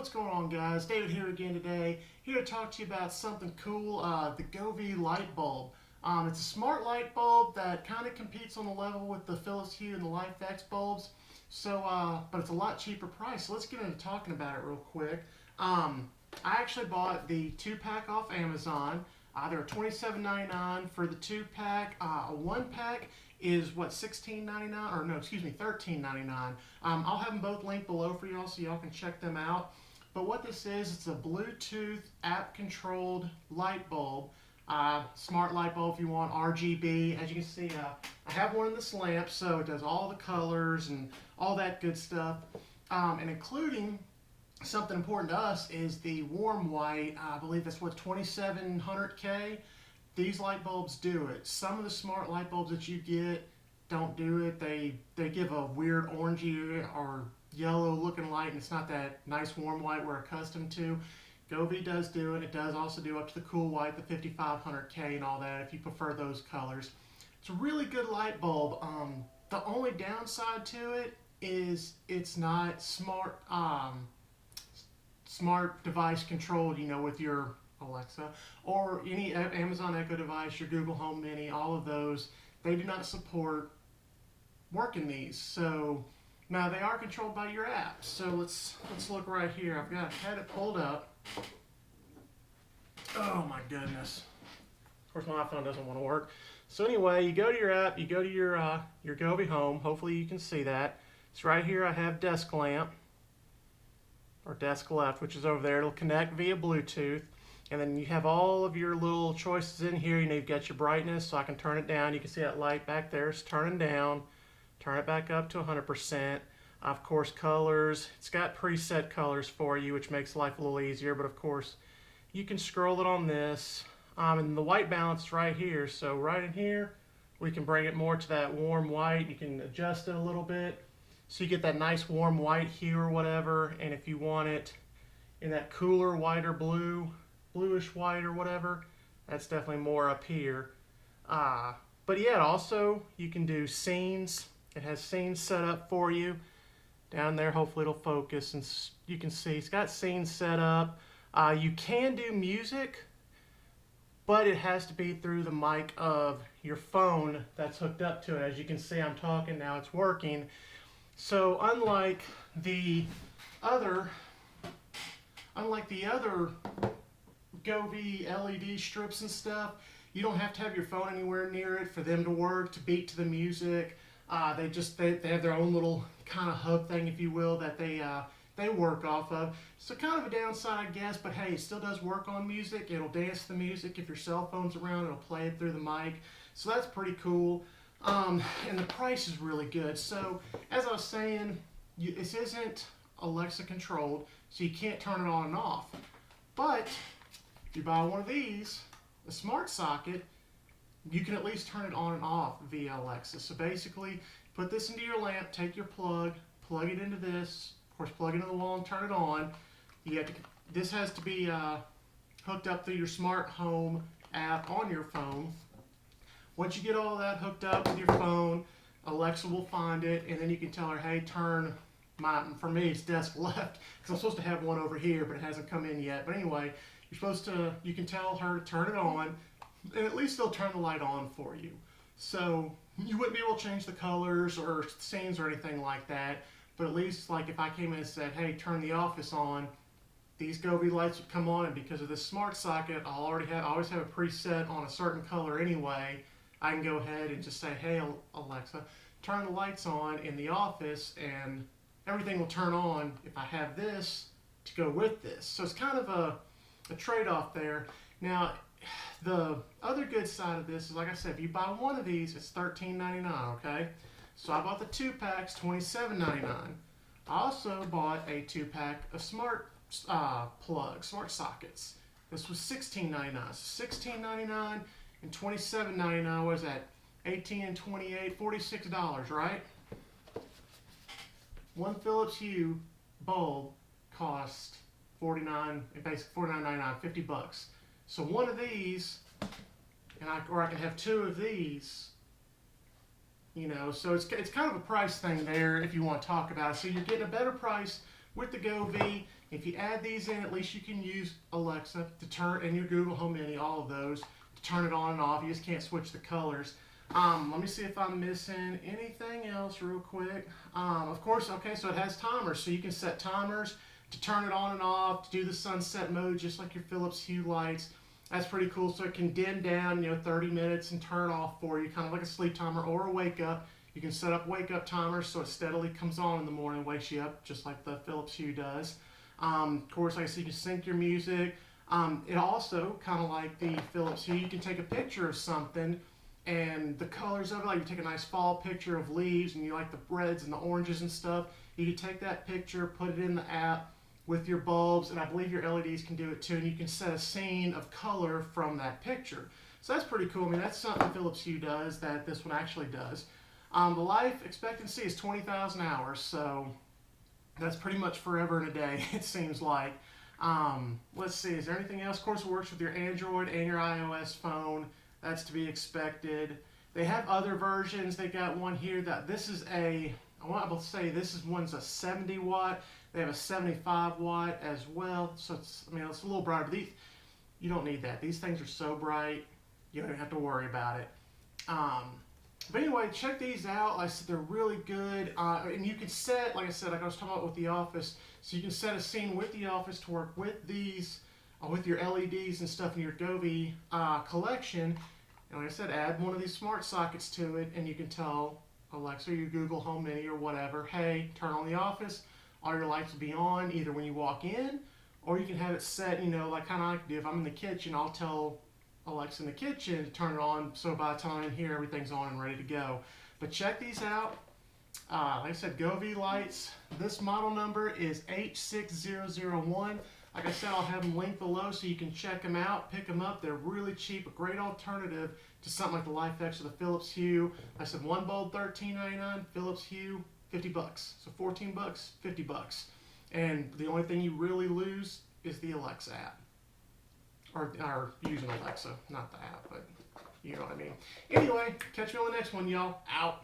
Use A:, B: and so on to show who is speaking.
A: What's going on, guys? David here again today, here to talk to you about something cool, the GoVee Light Bulb. It's a smart light bulb that kind of competes on the level with the Philips Hue and the LifeX bulbs, but it's a lot cheaper price. So let's get into talking about it real quick. I actually bought the 2-pack off Amazon. They're $27.99 for the 2-pack. A 1-pack is what, $16.99, or no, excuse me, $13.99. I'll have them both linked below for y'all so y'all can check them out. But what this is, it's a Bluetooth app-controlled light bulb. Smart light bulb if you want, RGB. As you can see, I have one in this lamp, so it does all the colors and all that good stuff. And including something important to us is the warm white. I believe that's what, 2700K. These light bulbs do it. Some of the smart light bulbs that you get don't do it. They give a weird orangey or yellow looking light, and it's not that nice warm white we're accustomed to. GoVee does do it. It does also do up to the cool white, the 5500K and all that if you prefer those colors. It's a really good light bulb. The only downside to it is it's not smart device controlled, you know, with your Alexa or any Amazon Echo device, your Google Home Mini, all of those. They do not support working these. So now they are controlled by your app. So let's look right here. Had it pulled up. Oh my goodness. Of course my iPhone doesn't want to work. So anyway, you go to your app, you go to your GoVee Home. Hopefully you can see that. It's right here. I have desk lamp, or desk left, which is over there. It'll connect via Bluetooth. And then you have all of your little choices in here. You know, you've got your brightness, so I can turn it down. You can see that light back there is turning down. Turn it back up to 100%. Of course, colors. It's got preset colors for you, which makes life a little easier. But of course, you can scroll it on this. And the white balance is right here. So right in here, we can bring it more to that warm white. You can adjust it a little bit, so you get that nice warm white hue or whatever. And if you want it in that cooler, whiter blue, bluish white or whatever, that's definitely more up here. But yeah, also you can do scenes. It has scenes set up for you down there. Hopefully it'll focus and you can see it's got scenes set up. You can do music, but it has to be through the mic of your phone that's hooked up to it. As you can see, I'm talking now, it's working. So unlike the other GoVee LED strips and stuff, you don't have to have your phone anywhere near it for them to work, to beat to the music. They have their own little kind of hub thing, if you will, that they work off of. So kind of a downside, I guess, but hey, it still does work on music. It'll dance the music. If your cell phone's around, it'll play it through the mic. So that's pretty cool. And the price is really good. So as I was saying, this isn't Alexa controlled, so you can't turn it on and off. But if you buy one of these, a smart socket, you can at least turn it on and off via Alexa. So basically, put this into your lamp, take your plug it into this, of course plug it into the wall and turn it on. This has to be hooked up through your smart home app on your phone. Once you get all that hooked up with your phone, Alexa will find it, and then you can tell her, hey, turn for me it's desk left, because I'm supposed to have one over here, but it hasn't come in yet. But anyway, you can tell her to turn it on, and at least they'll turn the light on for you. So you wouldn't be able to change the colors or scenes or anything like that, but at least like if I came in and said, hey, turn the office on, these GoVee lights would come on, and because of this smart socket, I always have a preset on a certain color anyway. I can go ahead and just say, hey, Alexa, turn the lights on in the office, and everything will turn on if I have this to go with this. So it's kind of a trade-off there. Now, the other good side of this is, like I said, if you buy one of these, it's $13.99, okay? So I bought the 2-packs, $27.99. I also bought a 2-pack of smart sockets. This was $16.99. So $16.99 and $27.99, what is that? 18 and 28, $46, right? One Philips Hue bulb cost basically $49.99, 50 bucks. So one of these, or I can have two of these, you know, so it's kind of a price thing there if you want to talk about it. So you're getting a better price with the GoVee, if you add these in, at least you can use Alexa to turn, and your Google Home Mini, all of those, to turn it on and off. You just can't switch the colors. Let me see if I'm missing anything else real quick. Of course, okay, so it has timers, so you can set timers to turn it on and off, to do the sunset mode, just like your Philips Hue lights. That's pretty cool. So it can dim down, 30 minutes and turn off for you, kind of like a sleep timer or a wake up. You can set up wake up timers so it steadily comes on in the morning, wakes you up, just like the Philips Hue does. Of course, like I said, you can sync your music. It also, kind of like the Philips Hue, you can take a picture of something and the colors of it, like you take a nice fall picture of leaves and you like the reds and the oranges and stuff. You can take that picture, put it in the app with your bulbs, and I believe your LEDs can do it too, and you can set a scene of color from that picture. So that's pretty cool. I mean, that's something Philips Hue does that this one actually does. The life expectancy is 20,000 hours, so that's pretty much forever and a day, it seems like. Let's see, is there anything else? Of course, it works with your Android and your iOS phone. That's to be expected. They have other versions. They got one here that this is a, I want to say this is one's a 70 watt. They have a 75 watt as well. So it's, I mean, it's a little brighter, but these, you don't need that. These things are so bright, you don't even have to worry about it. But anyway, check these out. Like I said, they're really good. And you can set, like I said, like I was talking about with The Office, so you can set a scene with The Office to work with these, with your LEDs and stuff in your GoVee collection. And like I said, add one of these smart sockets to it, and you can tell Alexa or your Google Home Mini or whatever, hey, turn on The Office. All your lights will be on either when you walk in, or you can have it set, like kind of like I do. If I'm in the kitchen, I'll tell Alexa in the kitchen to turn it on, so by the time I'm in here, everything's on and ready to go. But check these out. Like I said, GoVee lights. This model number is H6001. Like I said, I'll have them linked below so you can check them out, pick them up. They're really cheap, a great alternative to something like the LIFX or the Philips Hue. Like I said, one bulb $13.99, Philips Hue $50. So 14 bucks, 50 bucks. And the only thing you really lose is the Alexa app. Or using Alexa, not the app, but you know what I mean. Anyway, catch me on the next one, y'all. Out.